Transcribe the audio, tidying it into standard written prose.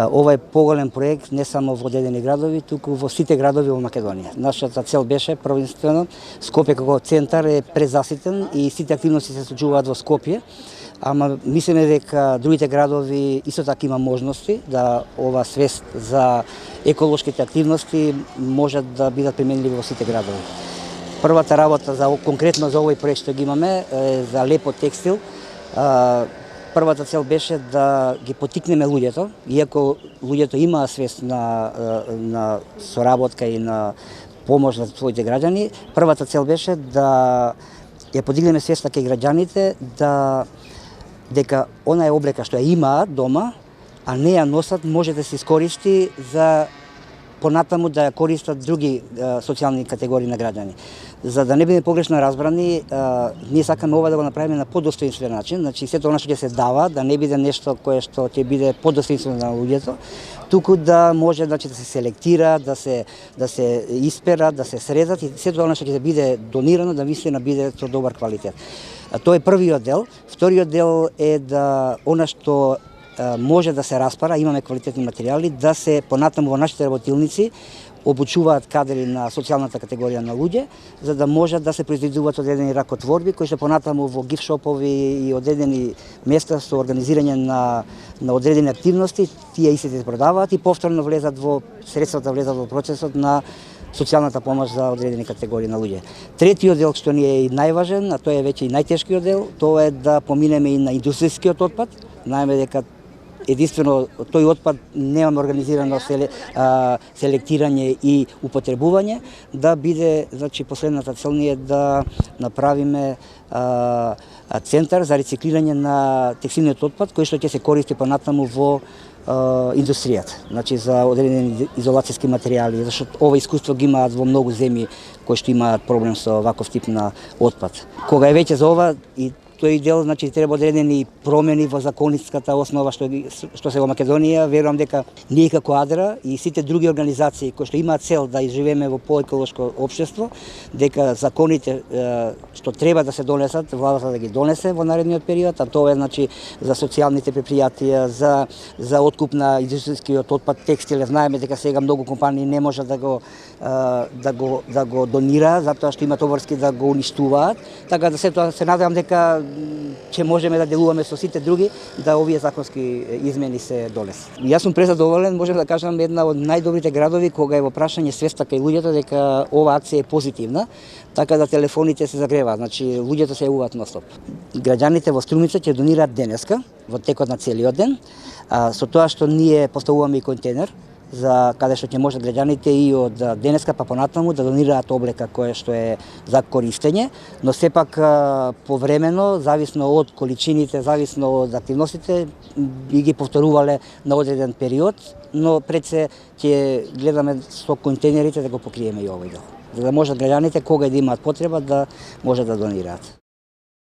Ова е поголем проект не само во одредени градови, туку во сите градови во Македонија. Нашата цел беше првенствено Скопје како центар е презаситен и сите активности се случуваат во Скопје. Ама мислиме дека другите градови исто така има можности да ова свест за еколошките активности можат да бидат применливи во сите градови. Првата работа конкретно за овој проект што ги имаме е за Лепо текстил. Првата цел беше да ги поттикнеме луѓето, иако луѓето имаа свест на соработка и на помош на своите граѓани. Првата цел беше да ја подигнеме свеста кај граѓаните дека онаа облека што ја имаат дома, а не ја носат, може да се искористи за понатаму да ја користат други социјални категории на граѓани. За да не биде погрешно разбрани, ние сакаме ова да го направиме на подостоинствен начин, значи сето она што ќе се дава да не биде нешто кое што ќе биде подостоинствено на луѓето, туку да може да се селектира, да се испера, да се срезат и сето она што ќе биде донирано да вистина биде со добар квалитет. Тоа е првиот дел. Вториот дел е да она што може да се распара, имаме квалитетни материјали, да се понатаму во нашите работилници обучуваат кадри на социјалната категорија на луѓе, за да можат да се произведуваат одредени ракотворби кои што понатаму во гифшопови и одредени места со организирање на одредени активности, тие истите се продаваат и повторно влезат во средствата во процесот на социјалната помош за одредени категории на луѓе. Третиот дел што ни е и најважен, а тој е веќе и најтешкиот дел, тоа е да поминеме и на индустријскиот отпад. Знаеме дека единствено тој отпад немаме организирано селектирање и употребување, да биде, значи последната цел ни е да направиме центар за рециклирање на текстилниот отпад кој што ќе се користи понатаму во индустријата, значи за одредени изолацијски материјали, зашто ова искуство ги имаат во многу земји кои што имаат проблем со ваков тип на отпад. Кога е веќе за ова и тој дел, значи треба одредени промени во законската основа што се во Македонија. Верувам дека ние како АДРА и сите други организации кои што имаат цел да изживееме во поеколошко општество, дека законите што треба да се донесат, владата да ги донесе во наредниот период, а тоа е значи за социјалните предпријатија, за откуп на индустријскиот отпад текстил. Знаеме дека сега многу компании не можат да го донираат затоа што имаат обврски да го уништуваат. Така да се надевам дека ќе можеме да делуваме со сите други да овие законски измени се донесат. Јас сум презадоволен, можам да кажам една од најдобрите градови кога е во прашање свеста кај луѓето дека оваа акција е позитивна, така да телефоните се загреваат, значи луѓето се јавуваат ностоп. Граѓаните во Струмица ќе донираат денеска во текот на целиот ден, со тоа што ние поставуваме и контейнер за каде што ќе можат граѓаните и од денеска па понатаму да донираат облека која што е за користење, но сепак повремено, зависно од количините, зависно од активностите, би ги повторувале на одреден период, но пред се ќе гледаме со контейнерите да го покриеме и овој дел, за да можат граѓаните кога да имаат потреба да можат да донираат.